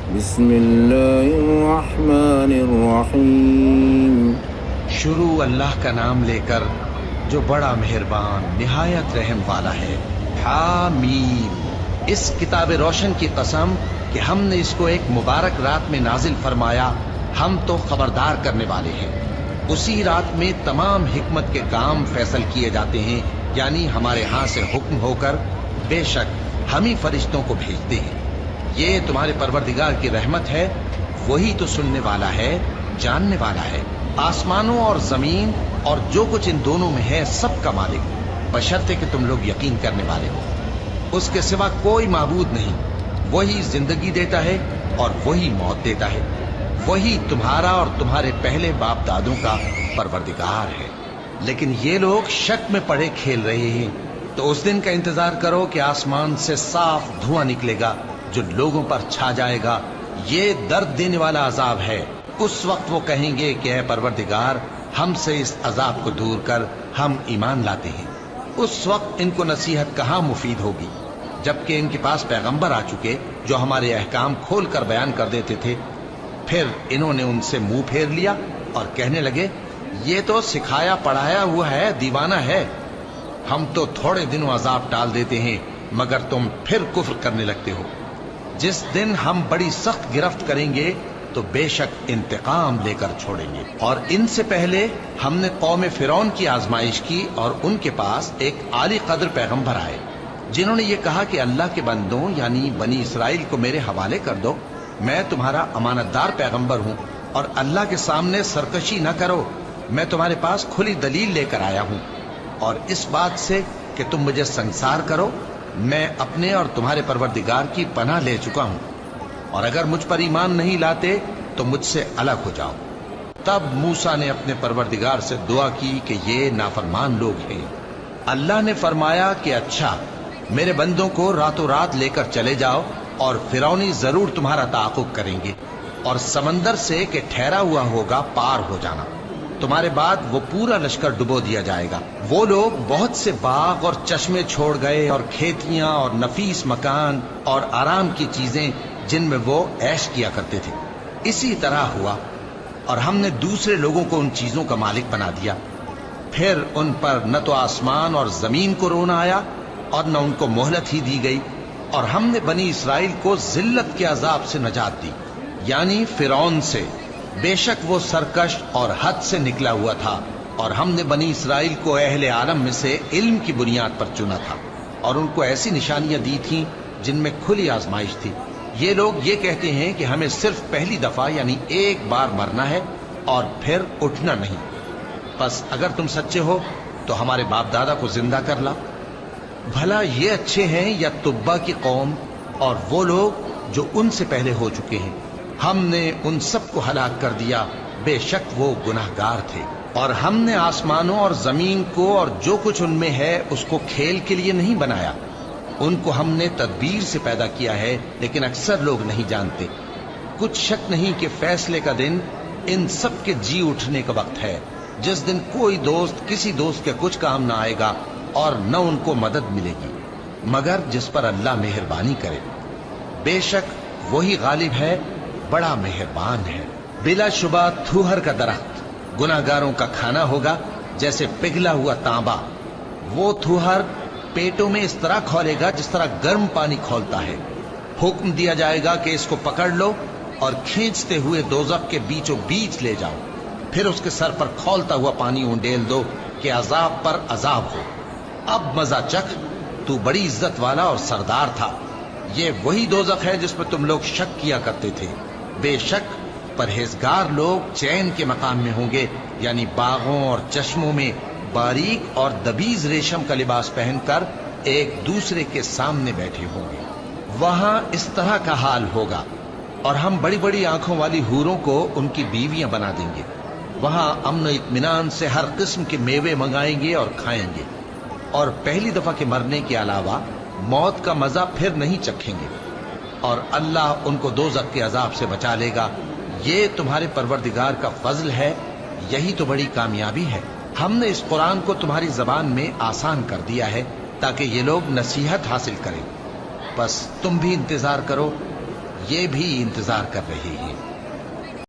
بسم اللہ الرحمن الرحیم۔ شروع اللہ کا نام لے کر جو بڑا مہربان نہایت رحم والا ہے۔ حامیم، اس کتاب روشن کی قسم کہ ہم نے اس کو ایک مبارک رات میں نازل فرمایا، ہم تو خبردار کرنے والے ہیں۔ اسی رات میں تمام حکمت کے کام فیصل کیے جاتے ہیں، یعنی ہمارے ہاں سے حکم ہو کر، بے شک ہم ہی فرشتوں کو بھیجتے ہیں۔ یہ تمہارے پروردگار کی رحمت ہے، وہی تو سننے والا ہے، جاننے والا ہے۔ آسمانوں اور زمین اور جو کچھ ان دونوں میں ہے سب کا مالک، بشرطے کہ تم لوگ یقین کرنے والے ہو۔ اس کے سوا کوئی معبود نہیں، وہی زندگی دیتا ہے اور وہی موت دیتا ہے، وہی تمہارا اور تمہارے پہلے باپ دادوں کا پروردگار ہے۔ لیکن یہ لوگ شک میں پڑے کھیل رہے ہیں، تو اس دن کا انتظار کرو کہ آسمان سے صاف دھواں نکلے گا جو لوگوں پر چھا جائے گا۔ یہ درد دینے والا عذاب ہے۔ اس وقت وہ کہیں گے کہ اے پروردگار، ہم سے اس عذاب کو دور کر، ہم ایمان لاتے ہیں۔ اس وقت ان کو نصیحت کہاں مفید ہوگی، جبکہ ان کے پاس پیغمبر آ چکے جو ہمارے احکام کھول کر بیان کر دیتے تھے۔ پھر انہوں نے ان سے منہ پھیر لیا اور کہنے لگے، یہ تو سکھایا پڑھایا ہوا ہے، دیوانہ ہے۔ ہم تو تھوڑے دنوں عذاب ٹال دیتے ہیں، مگر تم پھر کفر کرنے لگتے ہو۔ جس دن ہم بڑی سخت گرفت کریں گے تو بے شک انتقام لے کر چھوڑیں گے۔ اور ان سے پہلے ہم نے قوم فرعون کی آزمائش کی، اور ان کے پاس ایک عالی قدر پیغمبر آئے جنہوں نے یہ کہا کہ اللہ کے بندوں یعنی بنی اسرائیل کو میرے حوالے کر دو، میں تمہارا امانت دار پیغمبر ہوں، اور اللہ کے سامنے سرکشی نہ کرو، میں تمہارے پاس کھلی دلیل لے کر آیا ہوں، اور اس بات سے کہ تم مجھے سنسار کرو، میں اپنے اور تمہارے پروردگار کی پناہ لے چکا ہوں، اور اگر مجھ پر ایمان نہیں لاتے تو مجھ سے الگ ہو جاؤ۔ تب موسیٰ نے اپنے پروردگار سے دعا کی کہ یہ نافرمان لوگ ہیں۔ اللہ نے فرمایا کہ اچھا، میرے بندوں کو راتوں رات لے کر چلے جاؤ، اور فرعونی ضرور تمہارا تعاقب کریں گے، اور سمندر سے کہ ٹھہرا ہوا ہوگا پار ہو جانا، تمہارے بعد وہ پورا لشکر ڈبو دیا جائے گا۔ وہ لوگ بہت سے باغ اور چشمے چھوڑ گئے، اور کھیتیاں اور نفیس مکان اور آرام کی چیزیں جن میں وہ عیش کیا کرتے تھے۔ اسی طرح ہوا، اور ہم نے دوسرے لوگوں کو ان چیزوں کا مالک بنا دیا۔ پھر ان پر نہ تو آسمان اور زمین کو رونا آیا، اور نہ ان کو مہلت ہی دی گئی، اور ہم نے بنی اسرائیل کو ذلت کے عذاب سے نجات دی، یعنی فرعون سے۔ بے شک وہ سرکش اور حد سے نکلا ہوا تھا، اور ہم نے بنی اسرائیل کو اہل عالم میں سے علم کی بنیاد پر چنا تھا، اور ان کو ایسی نشانیاں دی تھیں جن میں کھلی آزمائش تھی۔ یہ لوگ یہ کہتے ہیں کہ ہمیں صرف پہلی دفعہ یعنی ایک بار مرنا ہے اور پھر اٹھنا نہیں۔ بس اگر تم سچے ہو تو ہمارے باپ دادا کو زندہ کر لا۔ بھلا یہ اچھے ہیں یا تبا کی قوم اور وہ لوگ جو ان سے پہلے ہو چکے ہیں؟ ہم نے ان سب کو ہلاک کر دیا، بے شک وہ گناہگار تھے۔ اور ہم نے آسمانوں اور زمین کو اور جو کچھ ان میں ہے اس کو کھیل کے لیے نہیں بنایا، ان کو ہم نے تدبیر سے پیدا کیا ہے، لیکن اکثر لوگ نہیں جانتے۔ کچھ شک نہیں کہ فیصلے کا دن ان سب کے جی اٹھنے کا وقت ہے، جس دن کوئی دوست کسی دوست کے کچھ کام نہ آئے گا، اور نہ ان کو مدد ملے گی مگر جس پر اللہ مہربانی کرے۔ بے شک وہی غالب ہے، بڑا مہربان ہے۔ بلا شبہ تھوہر کا درخت گناہگاروں کا کھانا ہوگا، جیسے پگھلا ہوا تانبا۔ وہ تھوہر پیٹوں میں اس طرح کھولے گا جس طرح گرم پانی کھولتا ہے۔ حکم دیا جائے گا کہ اس کو پکڑ لو اور کھینچتے ہوئے دوزخ کے بیچوں بیچ لے جاؤ، پھر اس کے سر پر کھولتا ہوا پانی اونڈیل دو کہ عذاب پر عذاب ہو۔ اب مزہ چکھ، تو بڑی عزت والا اور سردار تھا۔ یہ وہی دوزخ ہے جس میں تم لوگ شک کیا کرتے تھے۔ بے شک پرہیزگار لوگ چین کے مقام میں ہوں گے، یعنی باغوں اور چشموں میں باریک اور دبیز ریشم کا لباس پہن کر ایک دوسرے کے سامنے بیٹھے ہوں گے۔ وہاں اس طرح کا حال ہوگا، اور ہم بڑی بڑی آنکھوں والی حوروں کو ان کی بیویاں بنا دیں گے۔ وہاں امن و اطمینان سے ہر قسم کے میوے منگائیں گے اور کھائیں گے، اور پہلی دفعہ کے مرنے کے علاوہ موت کا مزہ پھر نہیں چکھیں گے، اور اللہ ان کو دوزخ کے عذاب سے بچا لے گا۔ یہ تمہارے پروردگار کا فضل ہے، یہی تو بڑی کامیابی ہے۔ ہم نے اس قرآن کو تمہاری زبان میں آسان کر دیا ہے تاکہ یہ لوگ نصیحت حاصل کریں۔ بس تم بھی انتظار کرو، یہ بھی انتظار کر رہی ہیں۔